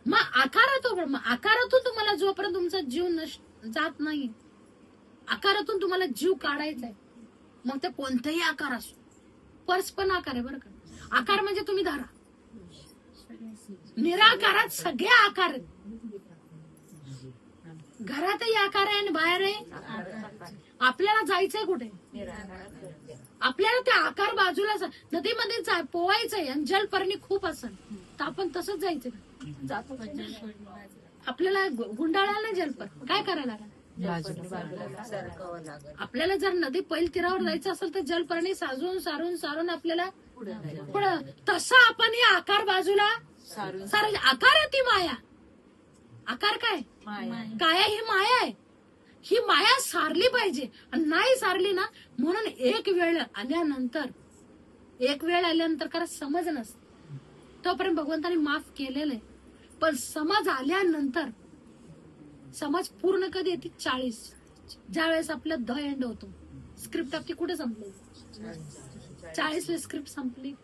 मग आकारातून तुम्हाला जोपर्यंत तुमचा जीव जात नाही, आकारातून तुम्हाला जीव काढायचा आहे, मग ते कोणताही आकार असो. पर्स पण आकार आहे बरं का. आकार म्हणजे तुम्ही धरा, निराकारात सगळे आकार आहेत. घरातही आकार आहे आणि बाहेर आहे. आपल्याला जायचंय कुठे? आपल्याला ते आकार बाजूला नदीमध्ये पोवायचंय आणि जलपर्णी खूप असेल तर आपण तसंच जायचं. आपल्याला गुंडाळायला नाही जलपर, काय करायला लागेल? आपल्याला जर नदी पैल तीरावर जायचं असेल तर जलपर्णी सारून सारून सारून आपल्याला पुढं. तसं आपण हे आकार बाजूला सारायचे. आकार आहे ती माया. आकार काय? काया ही माया आहे. ही माया सारली पाहिजे आणि नाही सारली ना, म्हणून एक वेळ आल्यानंतर खरं समज नसते तोपर्यंत भगवंताने माफ केलेलं आहे. पण समज आल्यानंतर, समज पूर्ण कधी येते? 40. ज्यावेळेस आपलं द एंड होतो. स्क्रिप्ट आपली कुठे संपली? 40वी स्क्रिप्ट संपली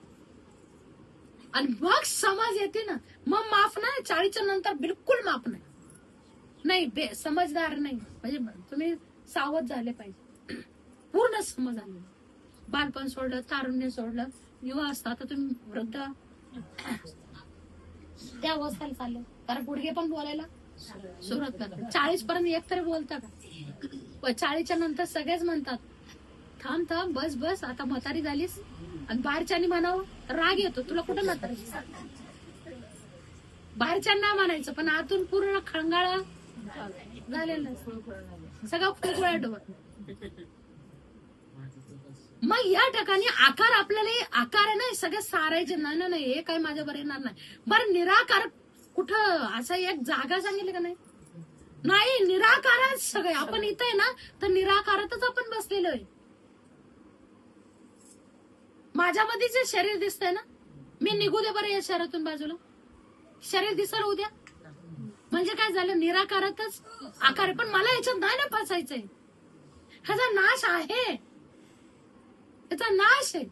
आणि मग समज येते ना, मग माफ नाही. 40च्या नंतर बिलकुल माफ नाही. समजदार नाही म्हणजे तुम्ही सावध झाले पाहिजे. पूर्ण समज आले. बालपण सोडलं, तारुण्य सोडलं, युवा असता तर तुम्ही वृद्ध त्या अवस्थेला चालले. कारण गुडघे पण बोलायला सुरुवात करतात. 40 पर्यंत एक तरी बोलता का? 40च्या नंतर सगळेच म्हणतात थांब बस आता म्हातारी झालीस. आणि बाहेरच्यानी म्हणावं राग येतो, तुला कुठं म्हातारी? बाहेरच्यांना म्हणायचं पण आतून पूर्ण खळगाळा झालेला सगळं खुळखुळा डोळ. मग या ठिकाणी आकार आपल्याला आकार आहे ना, सगळे सारायचे नाही. हे काही माझ्या बरं येणार नाही. बरं निराकार कुठं असं एक जागा सांगितलं का? नाही. निराकारात सगळे आपण इथं आहे ना, तर निराकारातच आपण बसलेलो आहे. माझ्यामध्ये जे शरीर दिसतंय ना, मी निघू दे बरं या शरीरातून बाजूला. शरीर दिसलं उद्या म्हणजे काय झालं? निराकारातच आकार आहे. पण मला याच्यात नाही ना फसायचंय. ह्याचा नाश आहे, याचा नाश आहे.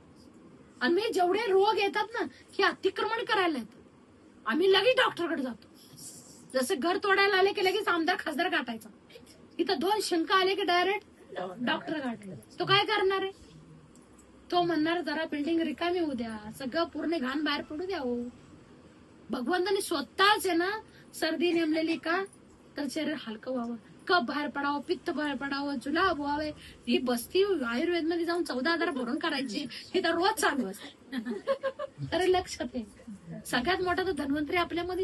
आणि मी जेवढे रोग येतात ना, हे अतिक्रमण करायला येतात. आम्ही लगेच डॉक्टरकडे जातो. जसे घर तोडायला आले की लगेच आमदार खासदार गाठायचा. इथं 2 शंका आले की डायरेक्ट डॉक्टर गाठले. तो काय करणार आहे? तो म्हणणार जरा बिल्डिंग रिकामी होऊ द्या, सगळं पूर्ण घाण बाहेर पडू द्या. हो, भगवंतांनी स्वतःच आहे ना सर्दी नेमलेली का? तर शरीर हलकं व्हावं, कफ बाहेर पडावं, पित्त बाहेर पडावं, जुलाब व्हावे. ही बस्ती आयुर्वेद मध्ये जाऊन 14,000 भरून करायची, हे तर रोज चालू असते. तर लक्षात आहे. सगळ्यात मोठा तो धन्वंतरी आपल्यामध्ये